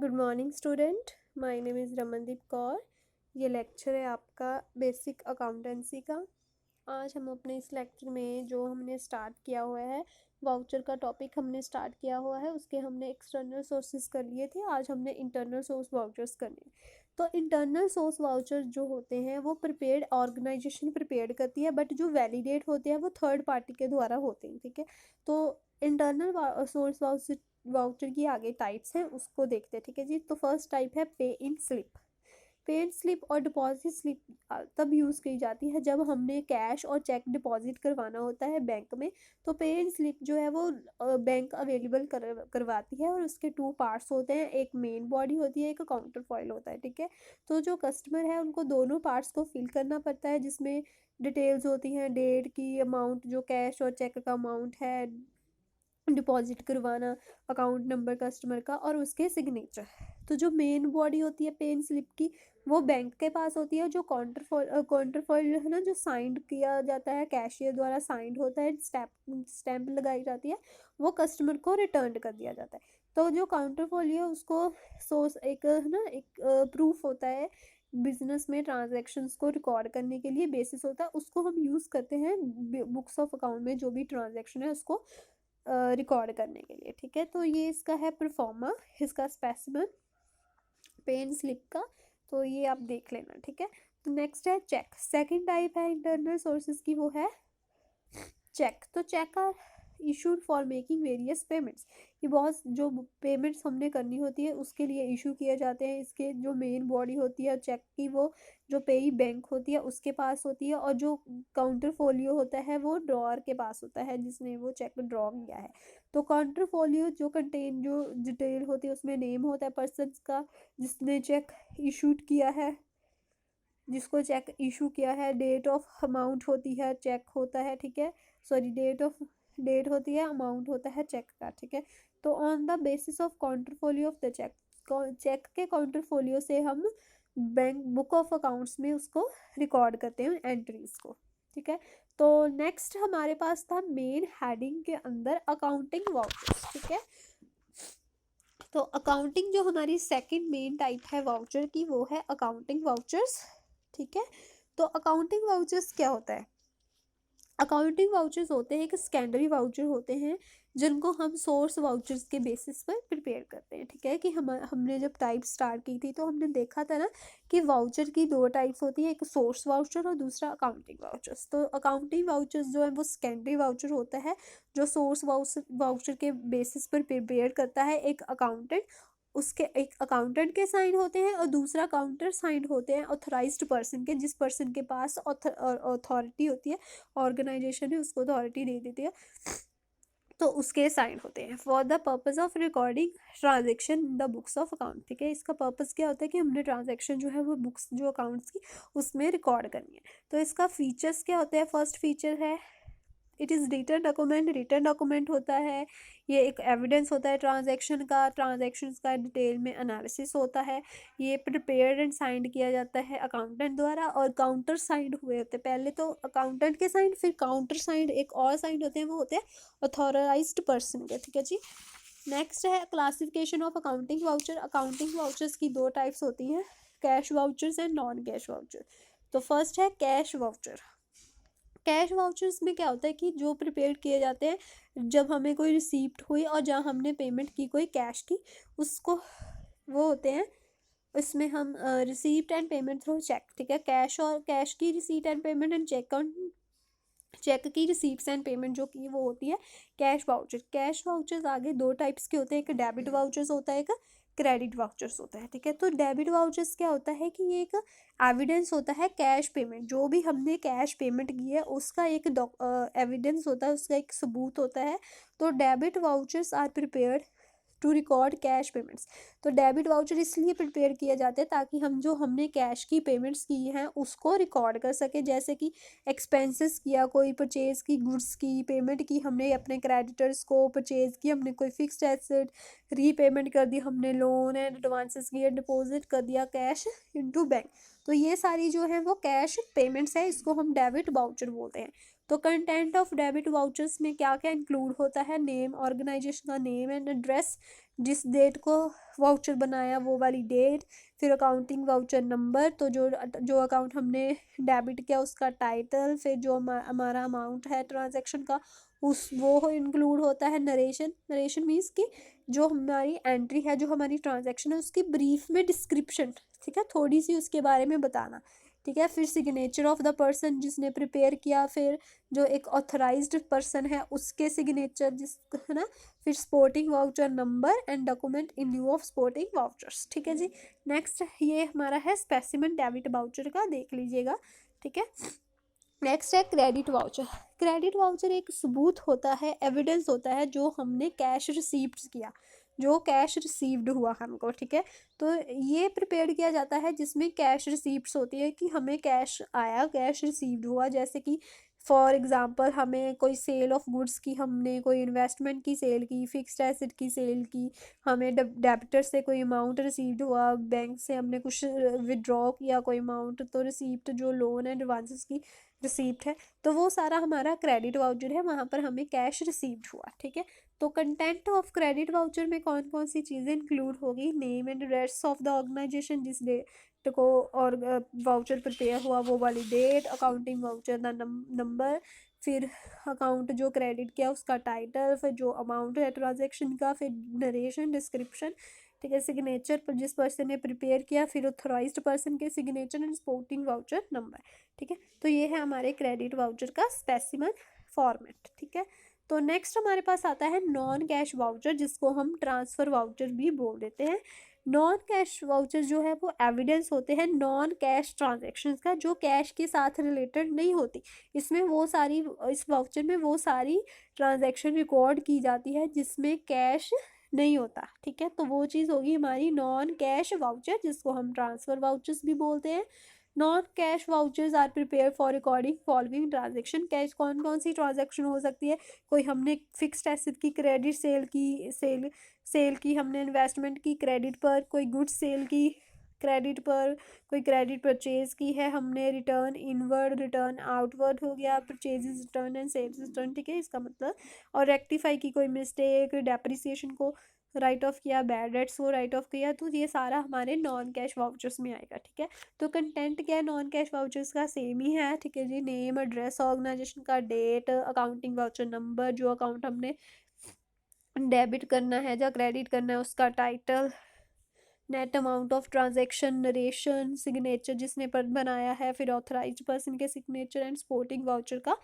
Good morning student, my name is Ramandeep Kaur. ये lecture है आपका बेसिक अकाउंटेंसी का। आज हम अपने इस लेक्चर में जो हमने स्टार्ट किया हुआ है, वाउचर का टॉपिक हमने स्टार्ट किया हुआ है। उसके हमने एक्सटर्नल सोर्सेज कर लिए थे, आज हमने इंटरनल सोर्स वाउचर्स करने। तो इंटरनल सोर्स वाउचर जो होते हैं वो प्रिपेयर्ड ऑर्गेनाइजेशन प्रिपेयर करती है, बट जो वैलिडेट होते हैं वो थर्ड पार्टी के द्वारा होते हैं। ठीक है, तो इंटरनल सोर्स वाउचर की आगे टाइप्स हैं, उसको देखते हैं। ठीक है जी, तो फर्स्ट टाइप है पे इन स्लिप। पे इन स्लिप और डिपॉजिट स्लिप तब यूज़ की जाती है जब हमने कैश और चेक डिपॉजिट करवाना होता है बैंक में। तो पे इन स्लिप जो है वो बैंक अवेलेबल करवाती है, और उसके टू पार्ट्स होते हैं, एक मेन बॉडी होती है, एक काउंटर फॉइल होता है। ठीक है, तो जो कस्टमर है उनको दोनों पार्ट्स को फिल करना पड़ता है, जिसमें डिटेल्स होती हैं, डेट की, अमाउंट जो कैश और चेक का अमाउंट है, डिपॉजिट करवाना, अकाउंट नंबर कस्टमर का, और उसके सिग्नेचर। तो जो मेन बॉडी होती है पेन स्लिप की, वो बैंक के पास होती है। जो काउंटर फॉइल है ना, जो साइंड किया जाता है, कैशियर द्वारा साइंड होता है, स्टैंप लगाई जाती है, वो कस्टमर को रिटर्न कर दिया जाता है। तो जो काउंटर फॉइल है उसको सोर्स एक है ना, एक प्रूफ होता है बिजनेस में ट्रांजैक्शंस को रिकॉर्ड करने के लिए, बेसिस होता है, उसको हम यूज़ करते हैं बुक्स ऑफ अकाउंट में जो भी ट्रांजैक्शन है उसको रिकॉर्ड करने के लिए। ठीक है, तो ये इसका है परफॉर्मा, इसका स्पेसिमन पेन स्लिप का, तो ये आप देख लेना। ठीक है, तो नेक्स्ट है चेक। सेकंड टाइप है इंटरनल सोर्सेज की, वो है चेक। तो चेक का issued for making various payments, ये बहुत जो पेमेंट्स हमने करनी होती है उसके लिए इशू किए जाते हैं। इसके जो मेन बॉडी होती है चेक की, वो जो पेई बैंक होती है उसके पास होती है, और जो काउंटर फोलियो होता है वो ड्रॉअर के पास होता है जिसने वो चेक ड्रॉ किया है। तो काउंटर फोलियो जो कंटेन जो डिटेल होती है उसमें नेम होता है पर्सन का जिसने चेक इशूड किया है, जिसको चेक इशू किया है, डेट ऑफ अमाउंट होती है, चेक होता है। ठीक है, सॉरी, डेट होती है, अमाउंट होता है चेक का। ठीक है, तो on the basis of counterfoil of the cheque, cheque के काउंटरफोलियो से हम बैंक बुक ऑफ अकाउंट्स में उसको रिकॉर्ड करते हैं एंट्रीज को। ठीक है, तो नेक्स्ट हमारे पास था मेन हेडिंग के अंदर अकाउंटिंग वाउचर्स। ठीक है, तो अकाउंटिंग जो हमारी सेकंड मेन टाइप है वाउचर की, वो है अकाउंटिंग वाउचर्स। ठीक है, तो अकाउंटिंग वाउचर्स क्या होता है? अकाउंटिंग वाउचर्स होते हैं, एक सेकेंडरी वाउचर होते हैं जिनको हम सोर्स वाउचर्स के बेसिस पर प्रिपेयर करते हैं। ठीक है, कि हमने जब टाइप स्टार्ट की थी तो हमने देखा था ना कि वाउचर की दो टाइप्स होती है, एक सोर्स वाउचर और दूसरा अकाउंटिंग वाउचर्स। तो अकाउंटिंग वाउचर्स जो है वो सेकेंडरी वाउचर होता है, जो सोर्स वाउचर के बेसिस पर प्रिपेयर करता है एक अकाउंटेंट। उसके एक अकाउंटेंट के साइन होते हैं और दूसरा काउंटर साइन होते हैं ऑथराइज्ड पर्सन के, जिस पर्सन के पास अथॉरिटी होती है, ऑर्गेनाइजेशन है उसको अथॉरिटी दे देती है, तो उसके साइन होते हैं for the purpose of recording transaction in the books of account. ठीक है, इसका पर्पज़ क्या होता है कि हमने ट्रांजेक्शन जो है वो बुक्स जो अकाउंट्स की उसमें रिकॉर्ड करनी है। तो इसका फीचर्स क्या होते हैं? फर्स्ट फीचर है it is return document. Return document होता है, ये एक एविडेंस होता है ट्रांजैक्शन का, ट्रांजैक्शंस का डिटेल में एनालिसिस होता है। ये प्रिपेयर्ड एंड साइंड किया जाता है अकाउंटेंट द्वारा, और काउंटर साइंड हुए होते हैं। पहले तो अकाउंटेंट के साइंड, फिर काउंटर साइंड एक और साइंड होते हैं, वो होते हैं अथॉराइज्ड पर्सन के। ठीक है जी, नेक्स्ट है classification of accounting voucher. Accounting vouchers की दो टाइप्स होती हैं, cash vouchers and non cash voucher. तो फर्स्ट है कैश वाउचर। कैश वाउचर्स में क्या होता है कि जो प्रिपेयर किए जाते हैं जब हमें कोई रिसीप्ट हुई और जहाँ हमने पेमेंट की कोई कैश की, उसको वो होते हैं, इसमें हम receipt and payment through cheque. ठीक है, कैश और कैश की receipt and payment and cheque की रिसीप्ट्स एंड पेमेंट जो की वो होती है कैश वाउचर। कैश वाउचर्स आगे दो टाइप्स के होते हैं, एक डेबिट वाउचर्स होता है, एक क्रेडिट वाउचर्स होता है। ठीक है, तो डेबिट वाउचर्स क्या होता है कि ये एक एविडेंस होता है कैश पेमेंट, जो भी हमने कैश पेमेंट की है उसका एक एविडेंस होता है, उसका एक सबूत होता है। तो debit vouchers are prepared to record cash payments. तो डेबिट वाउचर इसलिए प्रिपेयर किए जाते हैं ताकि हम जो हमने कैश की पेमेंट्स की हैं उसको रिकॉर्ड कर सके, जैसे कि एक्सपेंसेस किया, कोई परचेज़ की, गुड्स की पेमेंट की हमने अपने क्रेडिटर्स को, परचेज़ की हमने कोई फिक्स्ड एसेट, रीपेमेंट कर दी हमने, लोन एंड एडवांसेस किए, डिपॉजिट कर दिया कैश इनटू बैंक। तो ये सारी जो है वो कैश पेमेंट्स है, इसको हम डेबिट वाउचर बोलते हैं। तो कंटेंट ऑफ डेबिट वाउचर्स में क्या क्या इंक्लूड होता है, नेम, ऑर्गेनाइजेशन का नेम एंड एड्रेस, जिस डेट को वाउचर बनाया वो वाली डेट, फिर अकाउंटिंग वाउचर नंबर, तो जो जो अकाउंट हमने डेबिट किया उसका टाइटल, फिर जो हमारा अमाउंट है ट्रांजैक्शन का उस वो इंक्लूड होता है। नरेशन, नरेशन मीन्स कि जो हमारी एंट्री है, जो हमारी ट्रांजैक्शन है उसकी ब्रीफ में डिस्क्रिप्शन, ठीक है, थोड़ी सी उसके बारे में बताना, ठीक है। फिर सिग्नेचर ऑफ द पर्सन जिसने प्रिपेयर किया, फिर जो एक ऑथराइज्ड पर्सन है उसके सिग्नेचर, जिस है ना, फिर sporting voucher number and document in lieu of sporting vouchers, ठीक है जी। नेक्स्ट ये हमारा है स्पेसिमेन डेबिट वाउचर का, देख लीजिएगा, ठीक है। नेक्स्ट है क्रेडिट वाउचर। क्रेडिट वाउचर एक सबूत होता है, एविडेंस होता है जो हमने कैश रिसीव्ड किया, जो कैश रिसीव्ड हुआ हमको, ठीक है। तो ये प्रिपेयर किया जाता है जिसमें कैश रिसीप्ट्स होती है कि हमें कैश आया, कैश रिसीव्ड हुआ। जैसे कि फॉर एग्जांपल हमें कोई सेल ऑफ गुड्स की, हमने कोई इन्वेस्टमेंट की सेल की, फिक्स्ड एसेट की सेल की, हमें डेबिटर से कोई अमाउंट रिसीव्ड हुआ, बैंक से हमने कुछ विड्रॉ किया कोई अमाउंट, तो रिसीप्ट जो लोन एंड एडवांसेस की रिसीप्ट है, तो वो सारा हमारा क्रेडिट वाउचर है, वहाँ पर हमें कैश रिसीव्ड हुआ, ठीक है। तो कंटेंट ऑफ क्रेडिट वाउचर में कौन कौन सी चीज़ें इंक्लूड होगी, name and address of the organisation जिस डेट को और वाउचर प्रिपेयर हुआ वो वाली date, accounting voucher the number, फिर अकाउंट जो क्रेडिट किया उसका टाइटल, फिर जो अमाउंट है ट्रांजेक्शन का, फिर नरेशन, डिस्क्रिप्शन, ठीक है, सिग्नेचर पर जिस पर्सन ने प्रिपेयर किया, फिर ऑथराइज्ड पर्सन के signature and sporting voucher number, ठीक है। तो ये है हमारे क्रेडिट वाउचर का स्पेसिमन फॉर्मेट, ठीक है। तो नेक्स्ट हमारे पास आता है नॉन कैश वाउचर, जिसको हम ट्रांसफ़र वाउचर भी बोल देते हैं। नॉन कैश वाउचर जो है वो एविडेंस होते हैं नॉन कैश ट्रांजैक्शंस का, जो कैश के साथ रिलेटेड नहीं होती। इसमें वो सारी, इस वाउचर में वो सारी ट्रांजैक्शन रिकॉर्ड की जाती है जिसमें कैश नहीं होता, ठीक है। तो वो चीज़ होगी हमारी नॉन कैश वाउचर, जिसको हम ट्रांसफ़र वाउचर्स भी बोलते हैं। Non cash vouchers are prepare for recording following transaction. Cash कौन कौन सी ट्रांजेक्शन हो सकती है, कोई हमने फिक्स्ड एसेट की क्रेडिट सेल की हमने इन्वेस्टमेंट की क्रेडिट पर, कोई गुड्स सेल की क्रेडिट पर, कोई क्रेडिट परचेज की है हमने, रिटर्न इनवर्ड रिटर्न आउटवर्ड हो गया, purchases return and sales return, ठीक है, इसका मतलब। और रेक्टिफाई की कोई मिस्टेक, डेप्रिसिएशन को राइट ऑफ किया, बैड डेट्स को राइट ऑफ किया, तो ये सारा हमारे नॉन कैश वाउचर्स में आएगा, ठीक है। तो कंटेंट क्या है नॉन कैश वाउचर्स का, सेम ही है, ठीक है जी। नेम, एड्रेस, ऑर्गेनाइजेशन का डेट, अकाउंटिंग वाउचर नंबर, जो अकाउंट हमने डेबिट करना है या क्रेडिट करना है उसका title, net amount of transaction, narration, signature जिसने पर बनाया है, फिर ऑथराइज्ड पर्सन के सिग्नेचर एंड स्पोर्टिंग वाउचर का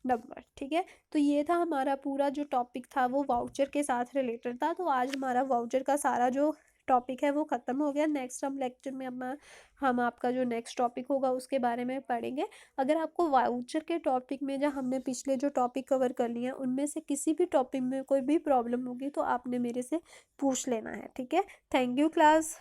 नंबर, ठीक है। तो ये था हमारा पूरा जो टॉपिक था वो वाउचर के साथ रिलेटेड था। तो आज हमारा वाउचर का सारा जो टॉपिक है वो ख़त्म हो गया। नेक्स्ट हम लेक्चर में हम आपका जो नेक्स्ट टॉपिक होगा उसके बारे में पढ़ेंगे। अगर आपको वाउचर के टॉपिक में, जो हमने पिछले जो टॉपिक कवर कर लिए हैं उनमें से किसी भी टॉपिक में कोई भी प्रॉब्लम होगी तो आपने मेरे से पूछ लेना है, ठीक है। Thank you class.